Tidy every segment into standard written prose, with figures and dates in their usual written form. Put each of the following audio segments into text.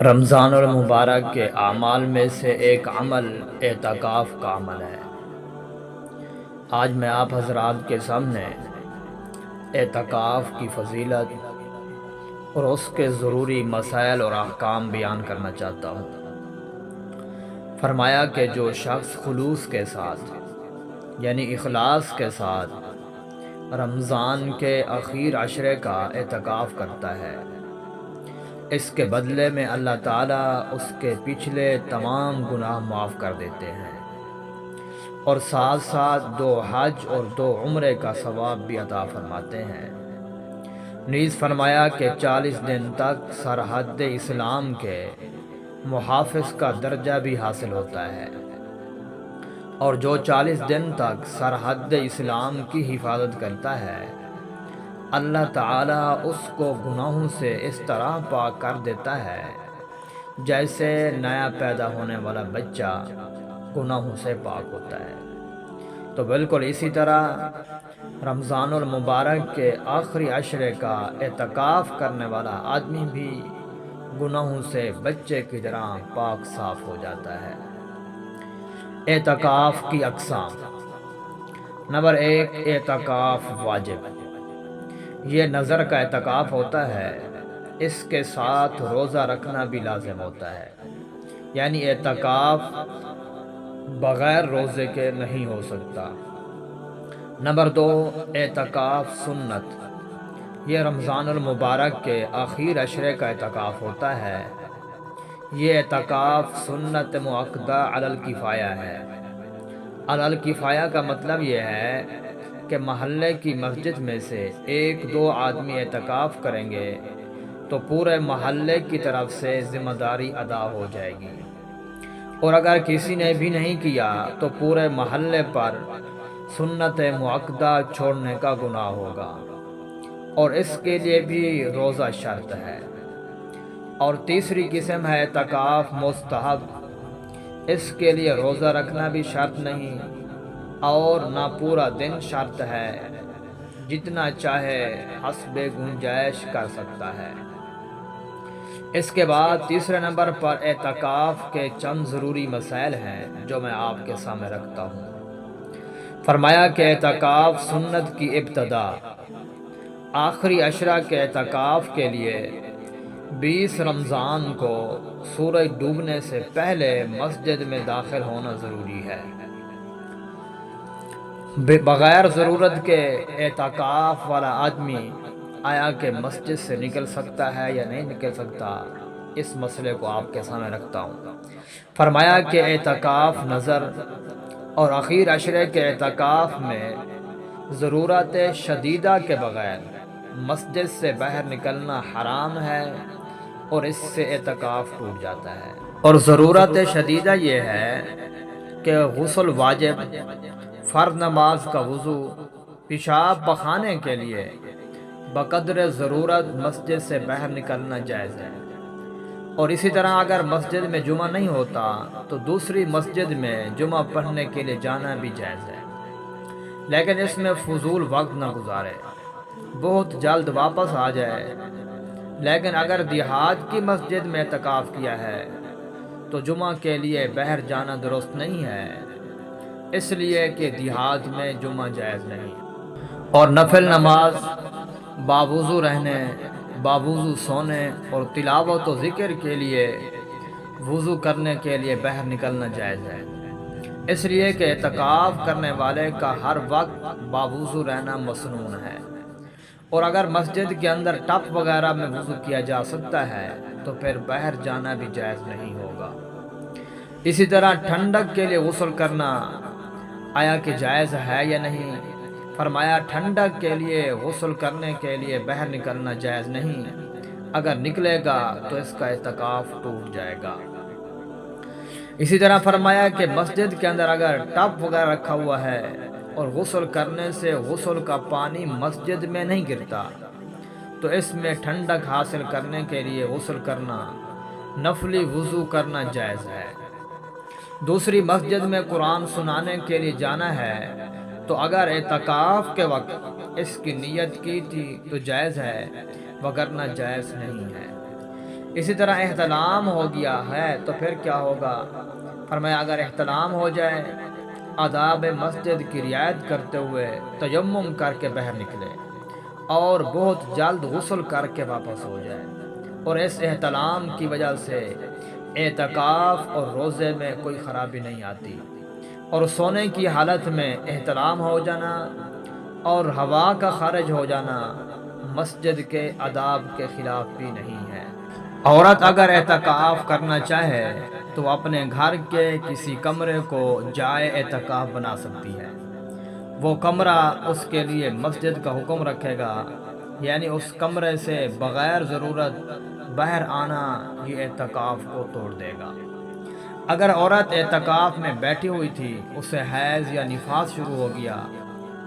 رمضان المبارک کے اعمال میں سے ایک عمل اعتکاف کا عمل ہے۔ آج میں آپ حضرات کے سامنے اعتکاف کی فضیلت اور اس کے ضروری مسائل اور احکام بیان کرنا چاہتا ہوں۔ فرمایا کہ جو شخص خلوص کے ساتھ یعنی اخلاص کے ساتھ رمضان کے آخر عشرے کا اعتکاف کرتا ہے، اس کے بدلے میں اللہ تعالیٰ اس کے پچھلے تمام گناہ معاف کر دیتے ہیں اور ساتھ ساتھ 2 حج اور 2 عمرے کا ثواب بھی عطا فرماتے ہیں۔ نیز فرمایا کہ 40 دن تک سرحد اسلام کے محافظ کا درجہ بھی حاصل ہوتا ہے، اور جو 40 دن تک سرحد اسلام کی حفاظت کرتا ہے، اللہ تعالیٰ اس کو گناہوں سے اس طرح پاک کر دیتا ہے جیسے نیا پیدا ہونے والا بچہ گناہوں سے پاک ہوتا ہے۔ تو بالکل اسی طرح رمضان المبارک کے آخری عشرے کا اعتکاف کرنے والا آدمی بھی گناہوں سے بچے کی طرح پاک صاف ہو جاتا ہے۔ اعتکاف کی اقسام: نمبر 1، اعتکاف واجب۔ یہ نظر کا اعتکاف ہوتا ہے، اس کے ساتھ روزہ رکھنا بھی لازم ہوتا ہے، یعنی اعتکاف بغیر روزے کے نہیں ہو سکتا۔ نمبر 2، اعتکاف سنت۔ یہ رمضان المبارک کے آخر عشرے کا اعتکاف ہوتا ہے۔ یہ اعتکاف سنت مؤکدہ علی الکفایہ ہے۔ علی الکفایہ کا مطلب یہ ہے کہ محلے کی مسجد میں سے 1-2 آدمی اعتکاف کریں گے تو پورے محلے کی طرف سے ذمہ داری ادا ہو جائے گی، اور اگر کسی نے بھی نہیں کیا تو پورے محلے پر سنت مؤکدہ چھوڑنے کا گناہ ہوگا، اور اس کے لیے بھی روزہ شرط ہے۔ اور تیسری قسم ہے اعتکاف مستحب۔ اس کے لیے روزہ رکھنا بھی شرط نہیں اور نہ پورا دن شرط ہے، جتنا چاہے حسب گنجائش کر سکتا ہے۔ اس کے بعد تیسرے نمبر پر اعتکاف کے چند ضروری مسائل ہیں جو میں آپ کے سامنے رکھتا ہوں۔ فرمایا کہ اعتکاف سنت کی ابتدا: آخری عشرہ کے اعتکاف کے لیے 20 رمضان کو سورج ڈوبنے سے پہلے مسجد میں داخل ہونا ضروری ہے۔ بغیر ضرورت کے اعتکاف والا آدمی آیا کہ مسجد سے نکل سکتا ہے یا نہیں نکل سکتا، اس مسئلے کو آپ کے سامنے رکھتا ہوں۔ فرمایا کہ اعتکاف نظر اور آخر عشرے کے اعتکاف میں ضرورت شدیدہ کے بغیر مسجد سے باہر نکلنا حرام ہے اور اس سے اعتکاف ٹوٹ جاتا ہے۔ اور ضرورت شدیدہ یہ ہے کہ غسل واجب، فرض نماز کا وضو، پیشاب پخانے کے لیے بقدر ضرورت مسجد سے باہر نکلنا جائز ہے، اور اسی طرح اگر مسجد میں جمعہ نہیں ہوتا تو دوسری مسجد میں جمعہ پڑھنے کے لیے جانا بھی جائز ہے، لیکن اس میں فضول وقت نہ گزارے، بہت جلد واپس آ جائے۔ لیکن اگر دیہات کی مسجد میں اعتکاف کیا ہے تو جمعہ کے لیے باہر جانا درست نہیں ہے، اس لیے کہ دیہات میں جمعہ جائز نہیں۔ اور نفل نماز باوضو رہنے، باوضو سونے اور تلاوت و ذکر کے لیے وضو کرنے کے لیے باہر نکلنا جائز ہے، اس لیے کہ اعتکاف کرنے والے کا ہر وقت باوضو رہنا مسنون ہے، اور اگر مسجد کے اندر ٹپ وغیرہ میں وضو کیا جا سکتا ہے تو پھر باہر جانا بھی جائز نہیں ہوگا۔ اسی طرح ٹھنڈک کے لیے غسل کرنا آیا کہ جائز ہے یا نہیں؟ فرمایا ٹھنڈک کے لیے غسل کرنے کے لیے باہر نکلنا جائز نہیں، اگر نکلے گا تو اس کا اعتکاف ٹوٹ جائے گا۔ اسی طرح فرمایا کہ مسجد کے اندر اگر ٹب وغیرہ رکھا ہوا ہے اور غسل کرنے سے غسل کا پانی مسجد میں نہیں گرتا تو اس میں ٹھنڈک حاصل کرنے کے لیے غسل کرنا، نفلی وضو کرنا جائز ہے۔ دوسری مسجد میں قرآن سنانے کے لیے جانا ہے تو اگر اعتکاف کے وقت اس کی نیت کی تھی تو جائز ہے، وگرنہ جائز نہیں ہے۔ اسی طرح احتلام ہو گیا ہے تو پھر کیا ہوگا؟ فرمایا اگر احتلام ہو جائے، آداب مسجد کی رعایت کرتے ہوئے تیمم کر کے باہر نکلے اور بہت جلد غسل کر کے واپس ہو جائے، اور اس احتلام کی وجہ سے اعتکاف اور روزے میں کوئی خرابی نہیں آتی، اور سونے کی حالت میں احتلام ہو جانا اور ہوا کا خارج ہو جانا مسجد کے آداب کے خلاف بھی نہیں ہے۔ عورت اگر اعتکاف کرنا چاہے تو اپنے گھر کے کسی کمرے کو جائے اعتکاف بنا سکتی ہے۔ وہ کمرہ اس کے لیے مسجد کا حکم رکھے گا، یعنی اس کمرے سے بغیر ضرورت باہر آنا یہ اعتکاف کو توڑ دے گا۔ اگر عورت اعتکاف میں بیٹھی ہوئی تھی، اسے حیض یا نفاس شروع ہو گیا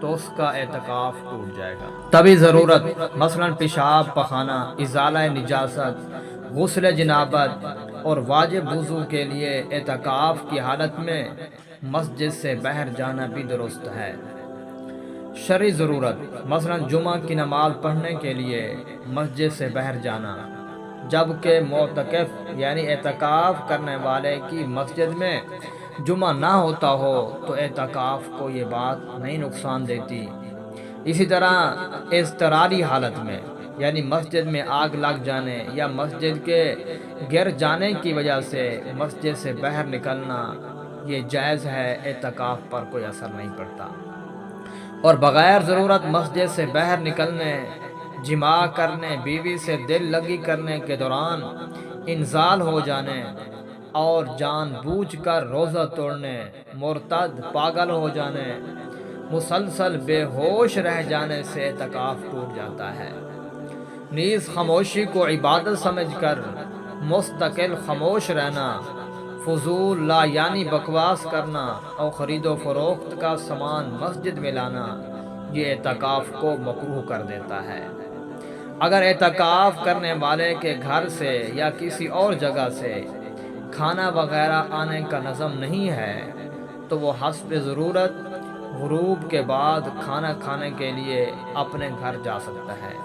تو اس کا اعتکاف ٹوٹ جائے گا۔ تبھی ضرورت مثلا پیشاب پخانا، ازالہ نجاست، غسل جنابت اور واجب وضو کے لیے اعتکاف کی حالت میں مسجد سے باہر جانا بھی درست ہے۔ شرعی ضرورت مثلا جمعہ کی نماز پڑھنے کے لیے مسجد سے باہر جانا، جبکہ معتکف یعنی اعتکاف کرنے والے کی مسجد میں جمعہ نہ ہوتا ہو تو اعتکاف کو یہ بات نہیں نقصان دیتی۔ اسی طرح اضطراری حالت میں یعنی مسجد میں آگ لگ جانے یا مسجد کے گر جانے کی وجہ سے مسجد سے باہر نکلنا یہ جائز ہے، اعتکاف پر کوئی اثر نہیں پڑتا۔ اور بغیر ضرورت مسجد سے باہر نکلنے، جماع کرنے، بیوی سے دل لگی کرنے کے دوران انزال ہو جانے اور جان بوجھ کر روزہ توڑنے، مرتد پاگل ہو جانے، مسلسل بے ہوش رہ جانے سے اعتکاف ٹوٹ جاتا ہے۔ نیز خاموشی کو عبادت سمجھ کر مستقل خاموش رہنا، فضول لا یعنی بکواس کرنا اور خرید و فروخت کا سامان مسجد میں لانا یہ اعتکاف کو مکروہ کر دیتا ہے۔ اگر اعتکاف کرنے والے کے گھر سے یا کسی اور جگہ سے کھانا وغیرہ آنے کا نظم نہیں ہے تو وہ حسب ضرورت غروب کے بعد کھانا کھانے کے لیے اپنے گھر جا سکتا ہے،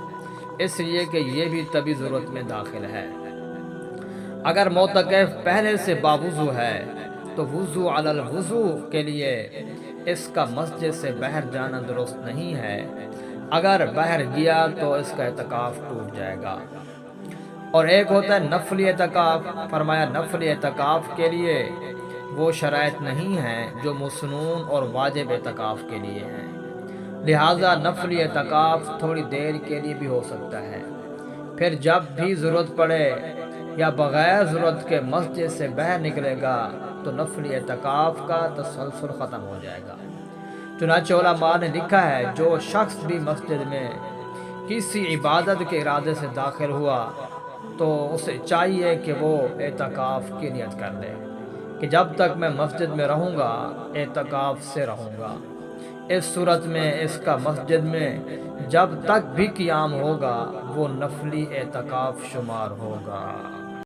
اس لیے کہ یہ بھی طبی ضرورت میں داخل ہے۔ اگر معتکف پہلے سے باوضو ہے تو وضو علی الوضو کے لیے اس کا مسجد سے باہر جانا درست نہیں ہے، اگر باہر گیا تو اس کا اعتکاف ٹوٹ جائے گا۔ اور ایک ہوتا ہے نفلی اعتکاف، فرمایا نفلی اعتکاف کے لیے وہ شرائط نہیں ہیں جو مسنون اور واجب اعتکاف کے لیے ہیں، لہذا نفلی اعتکاف تھوڑی دیر کے لیے بھی ہو سکتا ہے، پھر جب بھی ضرورت پڑے یا بغیر ضرورت کے مسجد سے باہر نکلے گا تو نفلی اعتکاف کا تسلسل ختم ہو جائے گا۔ چنانچہ علماء نے لکھا ہے جو شخص بھی مسجد میں کسی عبادت کے ارادے سے داخل ہوا تو اسے چاہیے کہ وہ اعتکاف کی نیت کر لے کہ جب تک میں مسجد میں رہوں گا اعتکاف سے رہوں گا۔ اس صورت میں اس کا مسجد میں جب تک بھی قیام ہوگا وہ نفلی اعتکاف شمار ہوگا۔